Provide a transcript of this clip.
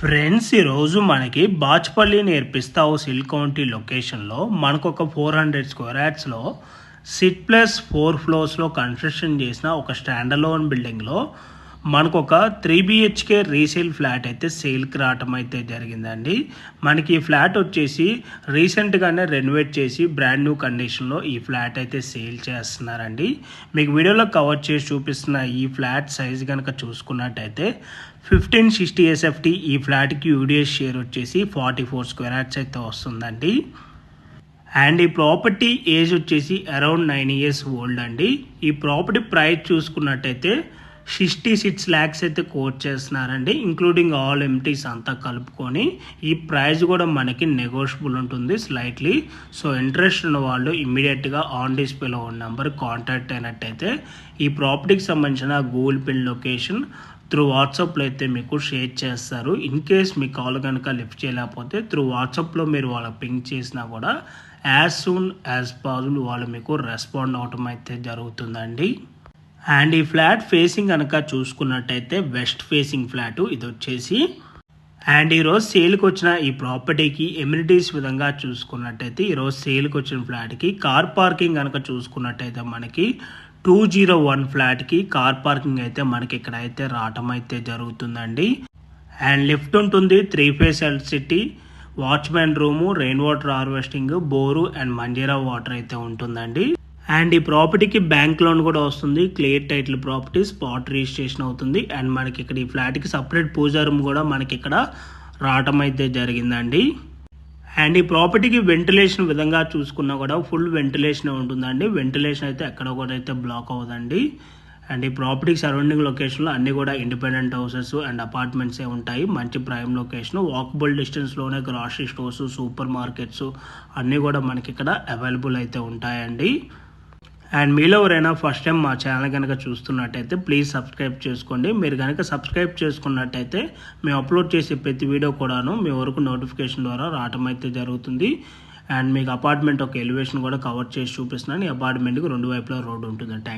Friends, ఈరోజు మనకి Bachupally near పిస్తా house hill county లొకేషన్లో మనకు ఒక 400 స్క్వేర్ యార్డ్స్లో సిట్ ప్లస్ 4 ఫ్లోర్స్లో కన్స్ట్రక్షన్ చేసిన ఒక స్టాండర్లోన్ బిల్డింగ్లో మనకు ఒక 3 BHK రీసేల్ ఫ్లాట్ అయితే సేల్కి రావటం అయితే జరిగిందండి. మనకి ఈ ఫ్లాట్ వచ్చేసి రీసెంట్గానే రెనోవేట్ చేసి బ్రాండ్ న్యూ కండిషన్లో ఈ ఫ్లాట్ అయితే సేల్ చేస్తున్నారండి. మీకు వీడియోలో కవర్ చేసి చూపిస్తున్న ఈ ఫ్లాట్ సైజ్ కనుక చూసుకున్నట్టయితే 1560 SFT ఈ ఫ్లాట్కి యూడిఎస్ షేర్ వచ్చేసి 44 స్క్వేర్ యార్డ్స్ అయితే వస్తుందండి. అండ్ ఈ ప్రాపర్టీ ఏజ్ వచ్చేసి అరౌండ్ 9 years ఓల్డ్ అండి. ఈ ప్రాపర్టీ ప్రైస్ చూసుకున్నట్టయితే 66 lakhs అయితే కోట్ చేస్తున్నారండి, ఇంక్లూడింగ్ ఆల్ ఎంటీస్ అంతా కలుపుకొని. ఈ ప్రైస్ కూడా మనకి నెగోషియబుల్ ఉంటుంది స్లైట్లీ. సో ఇంట్రెస్ట్ ఉన్న వాళ్ళు ఇమ్మీడియట్గా ఆన్ డిస్ప్లేలో ఉన్న నెంబర్ కాంటాక్ట్ అయినట్టయితే ఈ ప్రాపర్టీకి సంబంధించిన గూగుల్ పిన్ లొకేషన్ త్రూ వాట్సాప్లో అయితే మీకు షేర్ చేస్తారు. ఇన్ కేస్ మీ కాల్ కనుక లిఫ్ట్ చేయలేకపోతే త్రూ వాట్సాప్లో మీరు వాళ్ళకి పింక్ చేసినా కూడా యాజ్ సూన్ యాజ్ పాసిబుల్ వాళ్ళు మీకు రెస్పాండ్ అవటం అయితే జరుగుతుందండి. అండ్ ఈ ఫ్లాట్ ఫేసింగ్ కనుక చూసుకున్నట్టయితే వెస్ట్ ఫేసింగ్ ఫ్లాట్ ఇది వచ్చేసి. అండ్ ఈరోజు సేల్కి వచ్చిన ఈ ప్రాపర్టీకి ఎమ్యూనిటీస్ విధంగా చూసుకున్నట్టయితే ఈరోజు సేల్కి వచ్చిన ఫ్లాట్కి కార్ పార్కింగ్ కనుక చూసుకున్నట్టయితే మనకి 201 ఫ్లాట్కి కార్ పార్కింగ్ అయితే మనకి ఇక్కడ అయితే రావటం అయితే జరుగుతుందండి. అండ్ లిఫ్ట్ ఉంటుంది, 3 phase electricity, watchman room, rain water harvesting, bore and Manjira water అయితే ఉంటుందండి. అండ్ ఈ ప్రాపర్టీకి బ్యాంక్ లోన్ కూడా వస్తుంది, clear title property, spot registration అవుతుంది. అండ్ మనకి ఇక్కడ ఈ ఫ్లాట్కి సపరేట్ పూజా రూమ్ కూడా మనకి ఇక్కడ రావటం అయితే జరిగిందండి. అండ్ ఈ ప్రాపర్టీకి వెంటిలేషన్ విధంగా చూసుకున్నా కూడా ఫుల్ వెంటిలేషన్ ఉంటుందండి. వెంటిలేషన్ అయితే ఎక్కడ కూడా అయితే బ్లాక్ అవ్వదండి. అండ్ ఈ ప్రాపర్టీకి సరౌండింగ్ లొకేషన్లో అన్నీ కూడా ఇండిపెండెంట్ హౌసెస్ అండ్ అపార్ట్మెంట్సే ఉంటాయి. మంచి ప్రైమ్ లొకేషన్, వాకబుల్ డిస్టెన్స్లోనే గ్రాసరీ స్టోర్స్, సూపర్ మార్కెట్స్ అన్నీ కూడా మనకి ఇక్కడ అవైలబుల్ అయితే ఉంటాయండి. అండ్ మీలో ఎవరైనా ఫస్ట్ టైం మా ఛానల్ కనుక చూస్తున్నట్టయితే ప్లీజ్ సబ్స్క్రైబ్ చేసుకోండి. మీరు కనుక సబ్స్క్రైబ్ చేసుకున్నట్టయితే మేము అప్లోడ్ చేసే ప్రతి వీడియో కూడాను మీ వరకు నోటిఫికేషన్ ద్వారా రావటం అయితే జరుగుతుంది. అండ్ మీకు అపార్ట్మెంట్ ఒక ఎలివేషన్ కూడా కవర్ చేసి చూపిస్తున్నాను. ఈ అపార్ట్మెంట్కి 2 వైపులా రోడ్డు ఉంటుంది. థ్యాంక్